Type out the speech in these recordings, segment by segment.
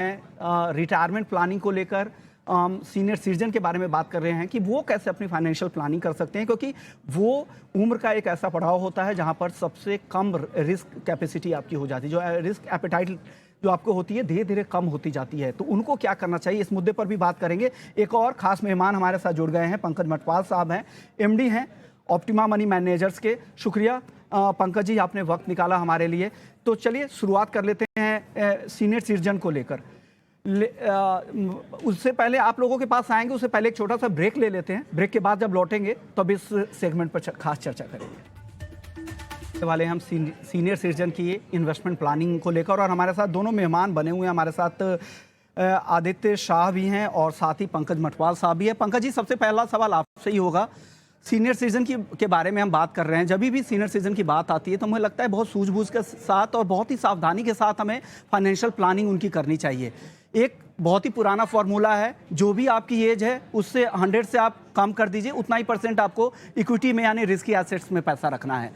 Retirement planning को लेकर senior citizen के बारे में बात कर रहे हैं कि वो कैसे अपनी फाइनेंशियल प्लानिंग कर सकते हैं, क्योंकि वो उम्र का एक ऐसा पड़ाव होता है जहां पर सबसे कम रिस्क कैपेसिटी आपकी हो जाती है, जो रिस्क एपेटाइट जो आपको होती है धीरे धीरे कम होती जाती है। तो उनको क्या करना चाहिए, इस मुद्दे पर भी बात करेंगे। एक और खास मेहमान हमारे साथ जुड़ गए हैं, पंकज मटवाल साहब हैं, एमडी हैं ऑप्टिमा मनी मैनेजर्स के। शुक्रिया पंकज जी, आपने वक्त निकाला हमारे लिए। तो चलिए शुरुआत कर लेते हैं सीनियर सिटीजन को लेकर। उससे पहले आप लोगों के पास आएंगे, उससे पहले एक छोटा सा ब्रेक ले लेते हैं। ब्रेक के बाद जब लौटेंगे तो अब इस सेगमेंट पर खास चर्चा करेंगे वाले हम सीनियर सिटीजन की इन्वेस्टमेंट प्लानिंग को लेकर। और हमारे साथ दोनों मेहमान बने हुए हैं। हमारे साथ आदित्य शाह भी हैं और साथ ही पंकज मटवाल साहब भी हैं। पंकज जी, सबसे पहला सवाल आपसे ही होगा। सीनियर सिटीजन के बारे में हम बात कर रहे हैं। जब भी सीनियर सिटीजन की बात आती है तो मुझे लगता है बहुत सूझबूझ के साथ और बहुत ही सावधानी के साथ हमें फाइनेंशियल प्लानिंग उनकी करनी चाहिए। एक बहुत ही पुराना फॉर्मूला है, जो भी आपकी एज है उससे 100 से आप कम कर दीजिए, उतना ही % आपको इक्विटी में यानी रिस्की एसेट्स में पैसा रखना है।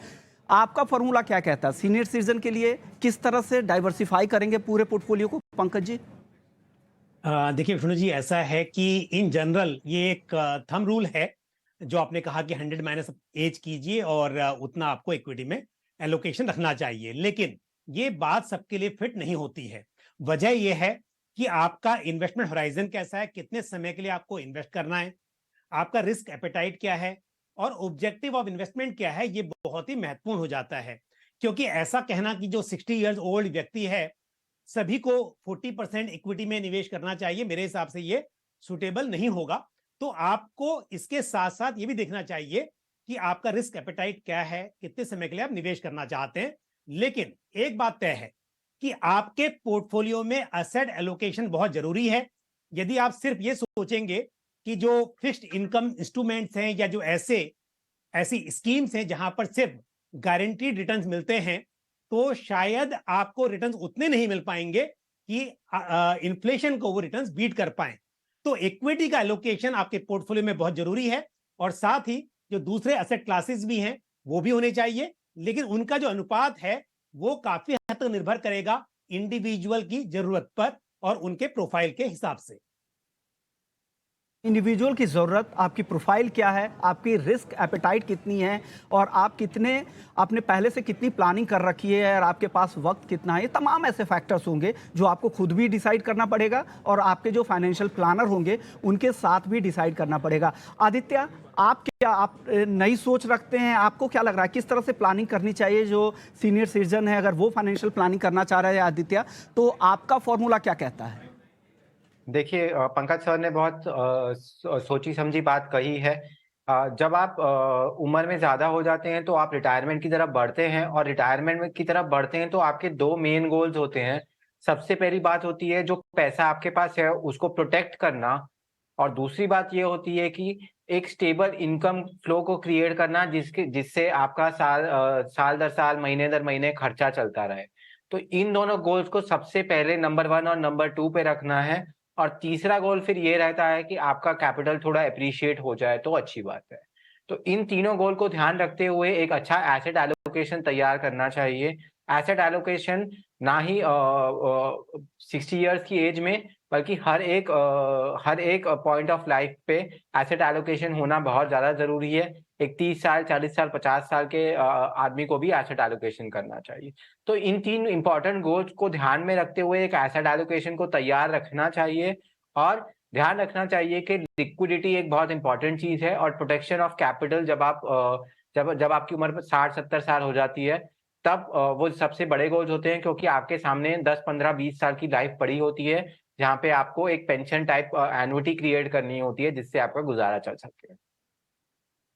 आपका फॉर्मूला क्या कहता है सीनियर सिटीजन के लिए? किस तरह से डाइवर्सिफाई करेंगे पूरे पोर्टफोलियो को, पंकज जी? देखिए विष्णु जी, ऐसा है कि इन जनरल ये एक थंब रूल है जो आपने कहा कि 100 माइनस एज कीजिए और उतना आपको इक्विटी में एलोकेशन रखना चाहिए। लेकिन ये बात सबके लिए फिट नहीं होती है। वजह यह है कि आपका इन्वेस्टमेंट होराइजन कैसा है, कितने समय के लिए आपको इन्वेस्ट करना है, आपका रिस्क एपेटाइट क्या है और ऑब्जेक्टिव ऑफ इन्वेस्टमेंट क्या है। ये बहुत ही महत्वपूर्ण हो जाता है, क्योंकि ऐसा कहना कि जो 60 इयर्स ओल्ड व्यक्ति है सभी को 40% इक्विटी में निवेश करना चाहिए, मेरे हिसाब से ये सुटेबल नहीं होगा। तो आपको इसके साथ साथ ये भी देखना चाहिए कि आपका रिस्क एपेटाइट क्या है, कितने समय के लिए आप निवेश करना चाहते हैं। लेकिन एक बात तय है कि आपके पोर्टफोलियो में एसेट एलोकेशन बहुत जरूरी है। यदि आप सिर्फ ये सोचेंगे कि जो फिक्स्ड इनकम इंस्ट्रूमेंट्स हैं या जो ऐसी स्कीम्स हैं जहां पर सिर्फ गारंटीड रिटर्न्स मिलते हैं, तो शायद आपको रिटर्न्स उतने नहीं मिल पाएंगे कि इन्फ्लेशन को वो रिटर्न्स बीट कर पाए। तो इक्विटी का एलोकेशन आपके पोर्टफोलियो में बहुत जरूरी है और साथ ही जो दूसरे एसेट क्लासेस भी हैं वो भी होने चाहिए, लेकिन उनका जो अनुपात है वो काफी हद तक निर्भर करेगा इंडिविजुअल की जरूरत पर और उनके प्रोफाइल के हिसाब से। इंडिविजुअल की ज़रूरत, आपकी प्रोफाइल क्या है, आपकी रिस्क एपेटाइट कितनी है और आप आपने पहले से कितनी प्लानिंग कर रखी है और आपके पास वक्त कितना है, ये तमाम ऐसे फैक्टर्स होंगे जो आपको खुद भी डिसाइड करना पड़ेगा और आपके जो फाइनेंशियल प्लानर होंगे उनके साथ भी डिसाइड करना पड़ेगा। आदित्य, आप नई सोच रखते हैं? आपको क्या लग रहा है किस तरह से प्लानिंग करनी चाहिए जो सीनियर सिटीजन है, अगर वो फाइनेंशियल प्लानिंग करना चाह रहा है आदित्य, तो आपका फॉर्मूला क्या कहता है? देखिए, पंकज सर ने बहुत सोची समझी बात कही है। जब आप उम्र में ज़्यादा हो जाते हैं तो आप रिटायरमेंट की तरफ बढ़ते हैं, और रिटायरमेंट की तरफ बढ़ते हैं तो आपके 2 मेन गोल्स होते हैं। सबसे पहली बात होती है जो पैसा आपके पास है उसको प्रोटेक्ट करना, और दूसरी बात ये होती है कि एक स्टेबल इनकम फ्लो को क्रिएट करना जिससे आपका साल दर साल, महीने दर महीने खर्चा चलता रहे। तो इन दोनों गोल्स को सबसे पहले नंबर 1 और नंबर 2 पे रखना है, और तीसरा गोल फिर ये रहता है कि आपका कैपिटल थोड़ा एप्रिशिएट हो जाए तो अच्छी बात है। तो इन तीनों गोल को ध्यान रखते हुए एक अच्छा एसेट एलोकेशन तैयार करना चाहिए। एसेट एलोकेशन ना ही 60 इयर्स की एज में, बल्कि हर एक पॉइंट ऑफ लाइफ पे एसेट एलोकेशन होना बहुत ज्यादा जरूरी है। एक 30 साल, 40 साल, 50 साल के आदमी को भी एसेट एलोकेशन करना चाहिए। तो इन 3 इंपॉर्टेंट गोल्स को ध्यान में रखते हुए एक एसेट एलोकेशन को तैयार रखना चाहिए, और ध्यान रखना चाहिए कि लिक्विडिटी एक बहुत इंपॉर्टेंट चीज है, और प्रोटेक्शन ऑफ कैपिटल जब आपकी उम्र 60-70 साल हो जाती है तब वो सबसे बड़े गोल्स होते हैं, क्योंकि आपके सामने 10, 15, 20 साल की लाइफ पड़ी होती है जहाँ पे आपको एक पेंशन टाइप एन्युटी क्रिएट करनी होती है जिससे आपका गुजारा चल सके।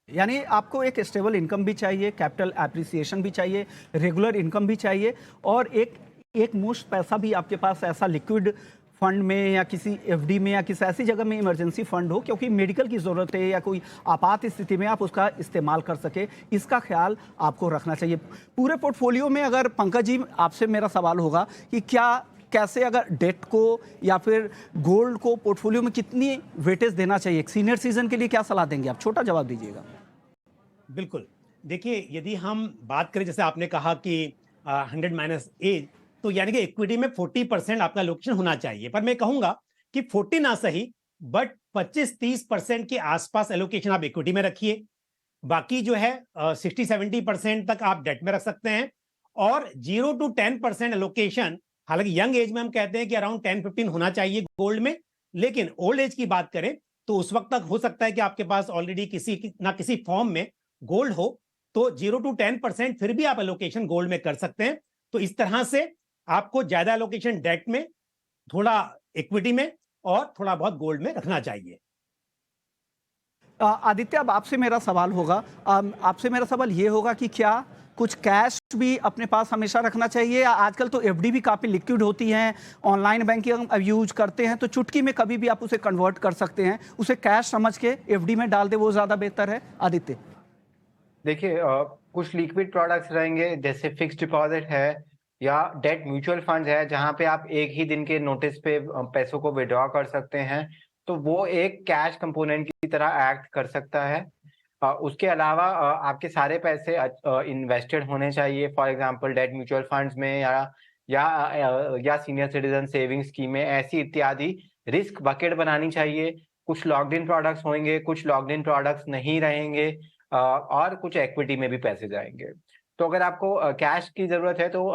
यानी आपको एक स्टेबल इनकम भी चाहिए, कैपिटल एप्रिसिएशन भी चाहिए, रेगुलर इनकम भी चाहिए, और एक मुश्त पैसा भी आपके पास ऐसा लिक्विड फंड में या किसी एफडी में या किसी ऐसी जगह में इमरजेंसी फंड हो, क्योंकि मेडिकल की ज़रूरत है या कोई आपात स्थिति में आप उसका इस्तेमाल कर सके, इसका ख्याल आपको रखना चाहिए पूरे पोर्टफोलियो में। अगर पंकज जी, आपसे मेरा सवाल होगा कि कैसे अगर डेट को या फिर गोल्ड को पोर्टफोलियो में कितनी वेटेज देना चाहिए, सीनियर सिटीजन के लिए क्या सलाह देंगे आप? छोटा जवाब दीजिएगा। बिल्कुल, देखिए यदि हम बात करें, जैसे आपने कहा कि 100 माइनस एज, तो यानी कि इक्विटी में 40% आपका एलोकेशन होना चाहिए। पर मैं कहूंगा कि 40 ना सही, बट 25-30% के आसपास एलोकेशन आप इक्विटी में रखिए। बाकी जो है 60-70% तक आप डेट में रख सकते हैं, और 0 to 10% एलोकेशन, हालांकि यंग एज में हम कहते हैं कि अराउंड 10-15 होना चाहिए गोल्ड में, लेकिन ओल्ड एज की बात करें तो उस वक्त तक हो सकता है कि आपके पास ऑलरेडी किसी ना किसी फॉर्म में गोल्ड हो, तो 0 to 10% फिर भी आप एलोकेशन गोल्ड में कर सकते हैं। तो इस तरह से आपको ज्यादा एलोकेशन डेट में, थोड़ा इक्विटी में और थोड़ा बहुत गोल्ड में रखना चाहिए। आदित्य, अब आपसे मेरा सवाल होगा, आपसे मेरा सवाल ये होगा कि क्या कुछ कैश भी अपने पास हमेशा रखना चाहिए? आजकल तो एफडी भी काफ़ी लिक्विड होती हैं, ऑनलाइन बैंकिंग अब यूज करते हैं, तो चुटकी में कभी भी आप उसे कन्वर्ट कर सकते हैं, उसे कैश समझ के एफडी में डाल दे, वो ज़्यादा बेहतर है? आदित्य, देखिए कुछ लिक्विड प्रोडक्ट्स रहेंगे, जैसे फिक्स्ड डिपॉजिट है या डेट म्यूचुअल फंड है, जहां पे आप एक ही दिन के नोटिस पे पैसों को विड्रॉ कर सकते हैं, तो वो एक कैश कंपोनेंट की तरह एक्ट कर सकता है। उसके अलावा आपके सारे पैसे इन्वेस्टेड होने चाहिए, for example debt mutual funds में या सीनियर सिटीजन सेविंग स्कीम में, ऐसी इत्यादि रिस्क बकेट बनानी चाहिए। कुछ लॉक्ड इन प्रोडक्ट्स होंगे, कुछ लॉक्ड इन प्रोडक्ट्स नहीं रहेंगे, और कुछ इक्विटी में भी पैसे जाएंगे। तो अगर आपको कैश की जरूरत है तो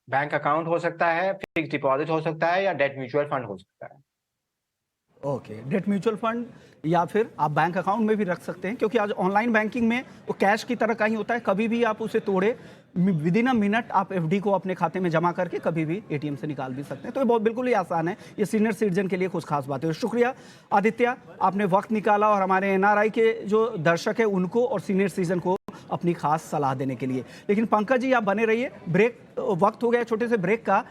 बैंक अकाउंट हो सकता है, फिक्स डिपॉजिट हो सकता है, या डेट म्यूचुअल फंड हो सकता है। ओके, डेट म्यूचुअल फंड या फिर आप बैंक अकाउंट में भी रख सकते हैं, क्योंकि आज ऑनलाइन बैंकिंग में वो कैश की तरह का ही होता है, कभी भी आप उसे तोड़े विद इन अ मिनट आप एफडी को अपने खाते में जमा करके कभी भी एटीएम से निकाल भी सकते हैं। तो ये बहुत बिल्कुल ही आसान है, ये सीनियर सिटीजन के लिए कुछ खास बात है। शुक्रिया आदित्य, आपने वक्त निकाला और हमारे एनआरआई के जो दर्शक है उनको और सीनियर सिटीजन को अपनी खास सलाह देने के लिए। लेकिन पंकज जी, आप बने रहिए, ब्रेक वक्त हो गया छोटे से ब्रेक का।